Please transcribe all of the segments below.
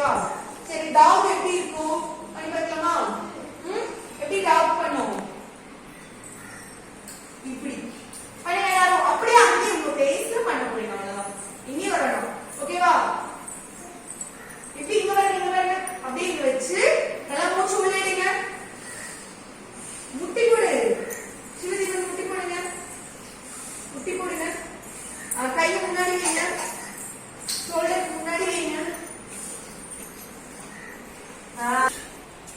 ஓகேவா? சரி டாக் எப்படி இருக்கும் பண்ணி பார்க்கலாமா? எப்படி டாக் பண்ணும்? இப்படி பண்ணி எல்லாரும் அப்படியே அங்கே உங்க பேஸ்ல பண்ண போறீங்க. அவ்வளவுதான். இங்கே வரணும். ஓகேவா? இப்படி இங்க வரணும் அப்படியே இங்க வச்சு நல்லா மூச்சு உள்ள எடுங்க. முட்டி போடு. சிவதி முட்டி போடுங்க. முட்டி போடுங்க. கையை முன்னாடி வைங்க. ஷோல்டருக்கு முன்னாடி வைங்க.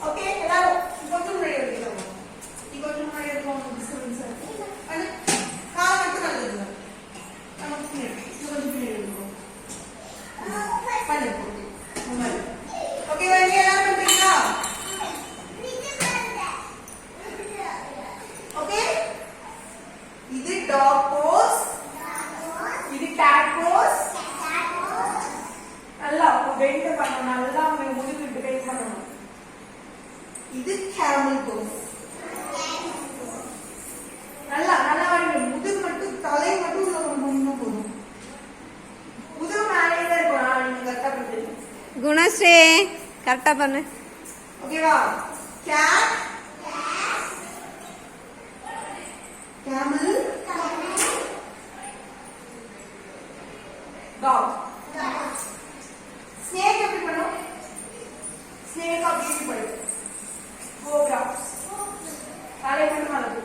ஓகே எல்லாரும் கொஞ்சம் முன்னாடி எடுத்துக்கோங்க. கொஞ்சம் முன்னாடி எடுத்துக்கோங்க. பண்ணு. காலை மட்டும் நல்லதுங்க. நமக்கு பின்னாடி கொஞ்சம் பின்னாடி எடுத்துக்கோங்க. பண்ணு. ஓகேவா? நீ எல்லாரும் பண்றீங்களா? ஓகே. இது டாக் போஸ். இது கேட் போஸ். நல்லா பெண்ட் பண்ணணும். நல்லா முதுகு விட்டு பெண்ட் பண்ணணும். இது கேமல் போஸ். நல்லா நல்லா வரணும். முதுகு மட்டும் தலை மட்டும் உள்ள கொண்டு போகணும். முதுகு மேலே தான் இருக்கும். நீங்க கரெக்டா பண்ணுங்க. குணஸ்ரீ கரெக்டா பண்ணு. ஓகேவா? கேட் camel dog snake எப்படி பண்ணும்? snake அப்படி பண்ணும். cobra தலை மட்டும் அழகு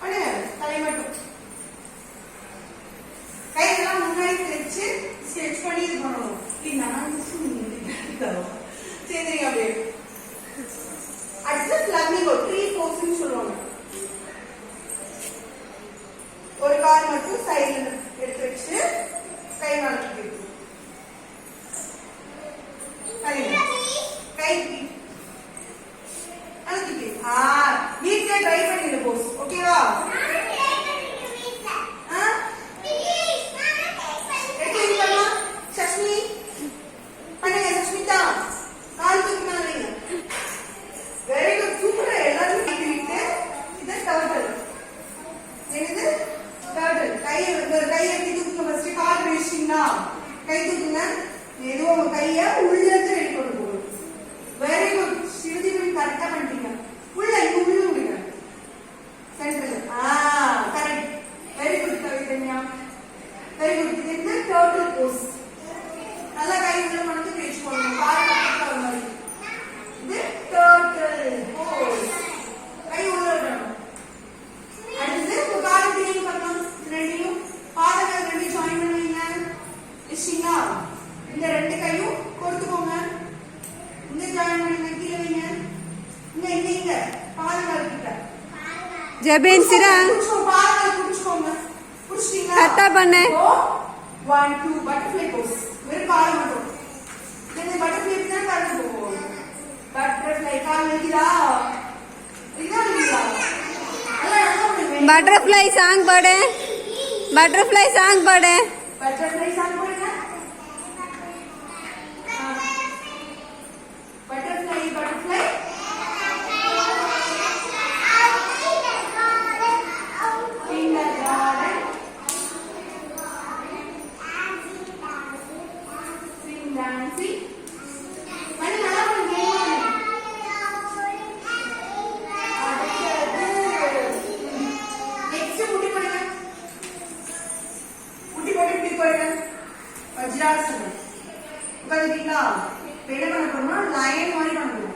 பண்ணு. தலை மட்டும் கையெல்லாம் முன்னாடி வச்சு ஸ்ட்ரெச் பண்ணி இது பண்ணணும். சரிங்க அப்படியே அடுத்து ஃபிளமிங்கோ ட்ரீ போஸ்ன்னு சொல்லுவாங்க. ஒரு கால் மட்டும் சைடுல எடுத்து வச்சு கை மடக்கி கை அழுத்திட்டு வீட்ல ட்ரை பண்ணிடு போஸ். ஓகேவா? சஷ்மி பண்ணுங்க. சஷ்மிதா கால் தூக்கி மேல வைங்க. Very good super. எல்லாரும் விட்டு இது டர்ட்டில். என்னது டர்ட்டில்? கையை எப்படி தூக்குங்க? ஃபர்ஸ்ட் கால் பேசிட்டீங்கன்னா கை தூக்குங்க. ஏதோ உங்க கையை உள்ள இருந்து வெளியே கொண்டு போகணும். Very good. சிறுதி பண்ணி கரெக்டா பண்ணிட்டீங்க. உள்ள இங்க உள்ள விடுங்க. சென்டர்ல correct. Very good Kavithanya. Very good. இது என்ன டர்ட்டில் போஸ். நல்லா கை உள்ள மடக்கி பேச்சு போடணும். கால் பக்கத்துல வர மாதிரி. இது டர்ட்டில் போஸ். கை உள்ள விடணும். அடுத்து உங்க காலை திரும்பி பண்ணணும். ரெண்டையும் பாதங்கள் ரெண்டையும் ஜாயின் பண்ணுவீங்க. இஷ்டிங்களா? இந்த ரெண்டு கையும் கொடுத்துக்கோங்க. இந்த ஜாயின் பண்ணுங்க. கீழே வைங்க. இங்க பாதங்கள் கிட்ட ஜெபின் சிரா பாதங்கள் புடிச்சுக்கோங்க. புடிச்சிட்டீங்களா? கரெக்டா பண்ணு. 1 2 பட்டர்ஃப்ளை போஸ். வெறும் கால் மட்டும். இந்த பட்டர்ஃப்ளை தான் கால் போகும். பட்டர்ஃப்ளை கால் வைக்கிறா. இதான் இல்லையா? बटरफ्लाई सांग पढ़े. बटरफ्लाई सांग पढ़े. बटरफ्लाई सांग पढ़े. Butterfly butterfly in the garden sing dancing. मने நல்லா பண்ணுங்க. வஜ்ராசனம் உட்காந்துட்டீங்களா? என்ன பண்ண போறோம்னா லயன் மாதிரி பண்ணணும்.